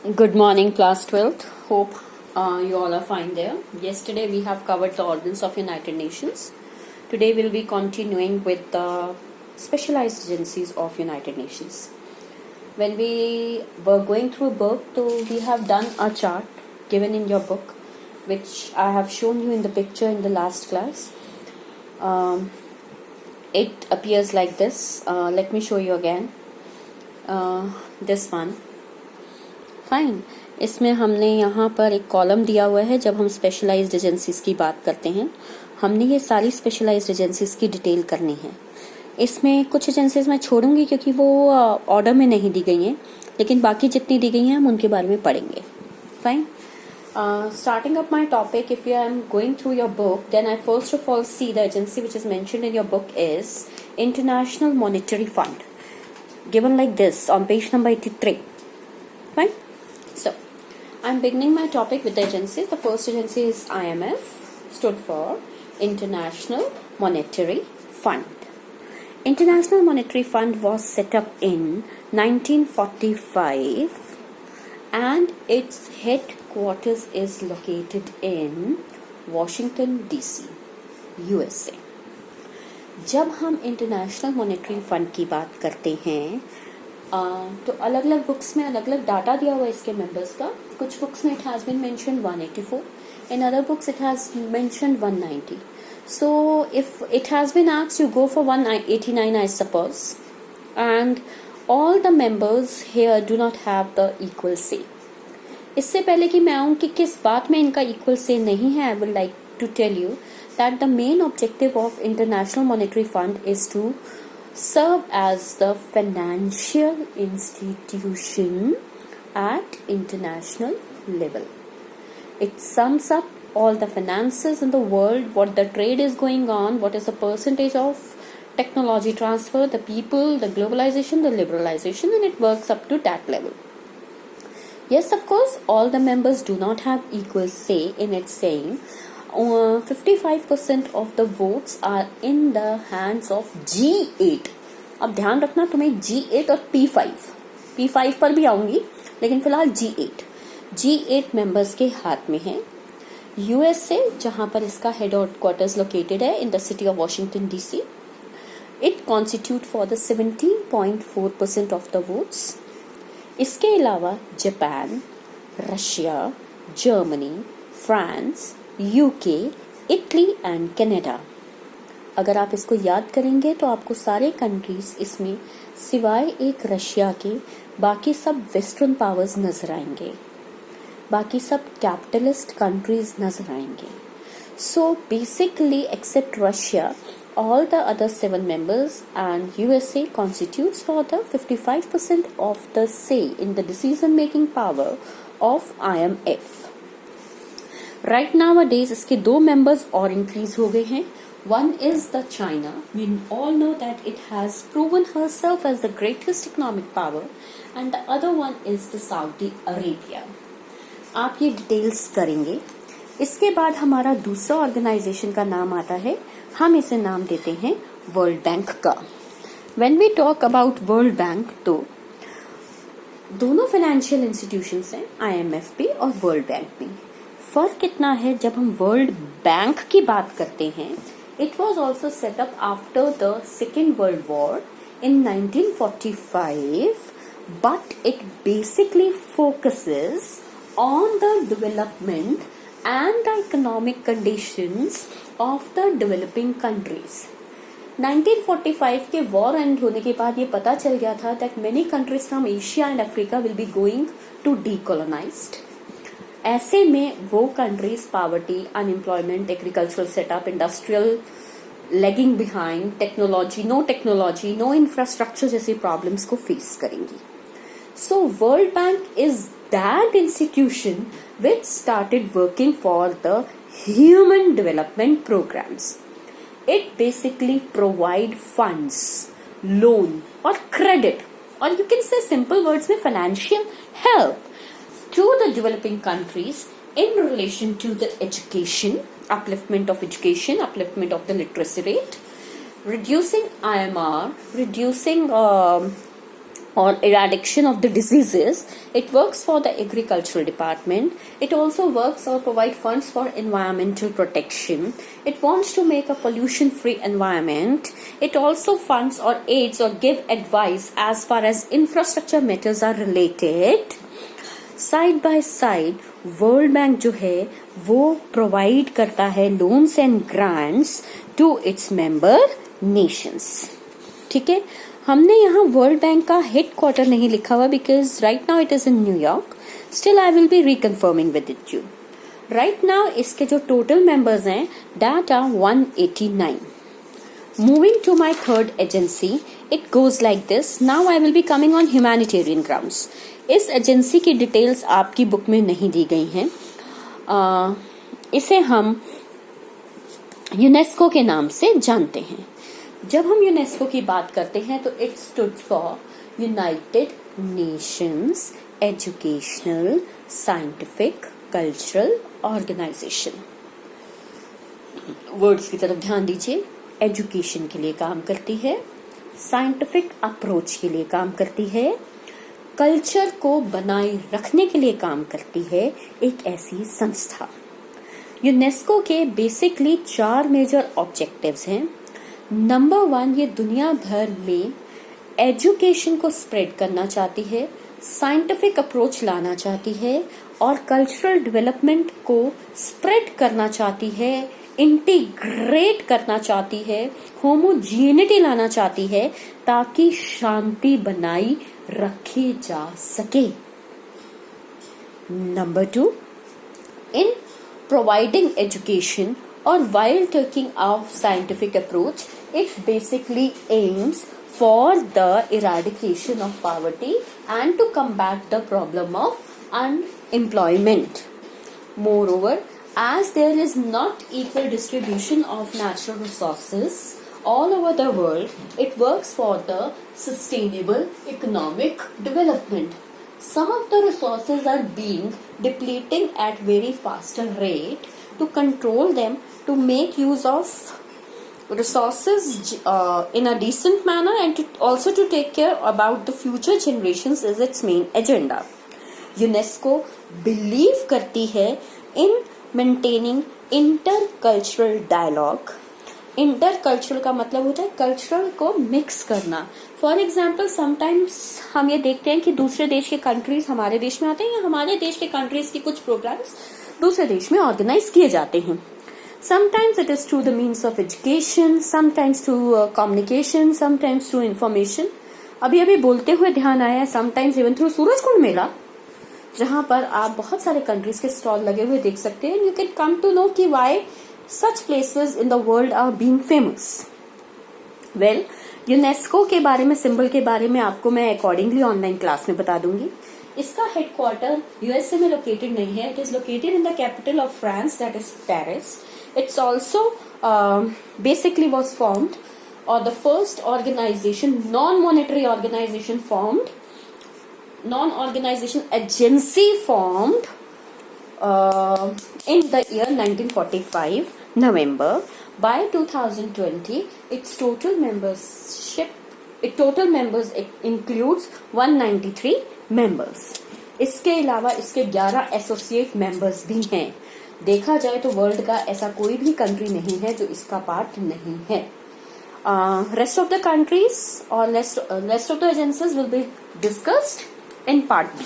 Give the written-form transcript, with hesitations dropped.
Good morning, class 12th. Hope you all are fine there. Yesterday we have covered the organs of United Nations. Today we'll be continuing with the specialized agencies of United Nations. When we were going through a book, so we have done a chart given in your book, which I have shown you in the picture in the last class. It appears like this. Let me show you again. This one. Fine. इसमें हमने यहाँ पर एक column दिया हुआ है. जब हम स्पेशलाइज्ड एजेंसीज की बात करते हैं, हमने ये सारी स्पेशलाइज्ड एजेंसीज की डिटेल करनी है. इसमें कुछ एजेंसीज मैं छोड़ूंगी क्योंकि वो ऑर्डर में नहीं दी गई हैं, लेकिन बाकी जितनी दी गई हैं हम उनके बारे में पढ़ेंगे. Fine. Starting up my topic, if I am going through your book, then I first of all see the agency which is mentioned in your book is International Monetary Fund, given like this on page number 83. Fine. So, I'm beginning my topic with the agencies. The first agency is IMF, stood for International Monetary Fund. International Monetary Fund was set up in 1945 and its headquarters is located in Washington DC, USA. जब हम international Monetary fund की बात करते हैं तो अलग अलग books में अलग अलग डाटा दिया हुआ है इसके मेंबर्स का. कुछ बुक्स में it has been mentioned 184, in other books it has mentioned 190. So if it has been asked, you go for 189 I suppose, and all the members here do not have the equal say. इससे पहले कि मैं आऊँ कि किस बात में इनका इक्वल से नहीं है, I would like to tell you that the main objective of International Monetary Fund is to serve as the financial institution at international level. It sums up all the finances in the world, what the trade is going on, what is the percentage of technology transfer, the people, the globalization, the liberalization, and it works up to that level. Yes, of course, all the members do not have equal say in its saying. 55% of the votes are in the hands of G8. अब ध्यान रखना, तुम्हें G8 और P5 पर भी आऊंगी, लेकिन फिलहाल G8 मेंबर्स के हाथ में है. USA, जहां पर इसका हेड क्वार्टर्स लोकेटेड है in the city of Washington DC. It constitute for the 17.4% of the votes. इसके अलावा Japan, Russia, Germany, France, UK, Italy and Canada. अगर आप इसको याद करेंगे तो आपको सारे कंट्रीज इसमें सिवाय एक रशिया के बाकी सब वेस्टर्न पावर्स नजर आएंगे, बाकी सब कैपिटलिस्ट कंट्रीज नजर आएंगे. So basically except Russia, all the other 7 members and USA constitutes for the 55% of the say in the decision making power of IMF. Right nowadays इसके 2 members और increase हो गए हैं. One is the China. We all know that it has proven herself as the greatest economic power, and the other one is the Saudi Arabia. आप ये details करेंगे. इसके बाद हमारा दूसरा ऑर्गेनाइजेशन का नाम आता है, हम इसे नाम देते हैं वर्ल्ड बैंक का. When we talk about world bank, तो दोनों फाइनेंशियल इंस्टीट्यूशंस हैं, IMF भी और वर्ल्ड बैंक भी. फर्क कितना है जब हम वर्ल्ड बैंक की बात करते हैं. It was also set up after the second world war in 1945, but it basically focuses on the development and the economic conditions of the developing countries. 1945 के वॉर एंड होने के बाद ये पता चल गया था that many countries from Asia and Africa will be going to decolonised. ऐसे में वो countries poverty, unemployment, agricultural setup, industrial lagging behind, technology, no infrastructure जैसी प्रॉब्लम्स को फेस करेंगी. So world bank is that institution which started working for the human development programmes. It basically provide funds, loan और credit, और you can say simple words में financial help to the developing countries in relation to the education, upliftment of education, upliftment of the literacy rate, reducing IMR, reducing or eradication of the diseases. It works for the agricultural department. It also works or provide funds for environmental protection. It wants to make a pollution free environment. It also funds or aids or give advice as far as infrastructure matters are related. Side by side world bank जो है वो provide करता है loans and grants to its member nations. ठीक है, हमने यहाँ world bank का हेड क्वार्टर नहीं लिखा हुआ because right now it is in New York. Still I will be reconfirming with it you. Right now इसके जो टोटल मेंबर्स हैं that are 189. Moving to my third agency, it goes like this. Now I will be coming on humanitarian grounds. इस agency की details आपकी book में नहीं दी गई हैं. इसे हम यूनेस्को के नाम से जानते हैं. जब हम यूनेस्को की बात करते हैं तो it stood for United Nations Educational Scientific Cultural Organization. Words की तरफ ध्यान दीजिए. एजुकेशन के लिए काम करती है, साइंटिफिक अप्रोच के लिए काम करती है, कल्चर को बनाए रखने के लिए काम करती है. एक ऐसी संस्था. यूनेस्को के बेसिकली 4 मेजर ऑब्जेक्टिव्स हैं. नंबर 1, ये दुनिया भर में एजुकेशन को स्प्रेड करना चाहती है, साइंटिफिक अप्रोच लाना चाहती है और कल्चरल डेवलपमेंट को स्प्रेड करना चाहती है, इंटीग्रेट करना चाहती है, होमोजीनिटी लाना चाहती है ताकि शांति बनाई रखी जा सके. नंबर 2, इन प्रोवाइडिंग एजुकेशन और while taking of scientific approach, it basically aims for the eradication of poverty and to combat the problem of unemployment. Moreover, as there is not equal distribution of natural resources all over the world, it works for the sustainable economic development. Some of the resources are being depleting at very faster rate. To control them, to make use of resources in a decent manner and also to take care about the future generations is its main agenda. UNESCO believe करती है in maintaining intercultural dialogue. Intercultural का मतलब होता है cultural को mix करना. For example sometimes हम ये देखते हैं कि दूसरे देश के कंट्रीज हमारे देश में आते हैं या हमारे देश के कंट्रीज के कुछ प्रोग्राम्स दूसरे देश में ऑर्गेनाइज किए जाते हैं. Sometimes it is through the means of education, sometimes through communication, sometimes through information. अभी अभी बोलते हुए ध्यान आया है समटाइम्स इवन थ्रू सूरजकुंड मेला, जहां पर आप बहुत सारे कंट्रीज के स्टॉल लगे हुए देख सकते हैं. You can come to know कि why such places in the world are being famous. Well, UNESCO के बारे में, सिंबल के बारे में आपको मैं अकॉर्डिंगली ऑनलाइन क्लास में बता दूंगी. इसका हेडक्वार्टर यूएसए में लोकेटेड नहीं है. It is located in the capital of France, that is Paris. It's also basically was formed और the first organisation, non monetary organisation formed, non organisation agency formed in the year 1945 November. By 2020 its total members includes 193 members. इसके अलावा इसके 11 associate members भी हैं. देखा जाए तो world का ऐसा कोई भी कंट्री नहीं है जो इसका पार्ट नहीं है. Rest of the countries or rest of the agencies will be discussed in part B.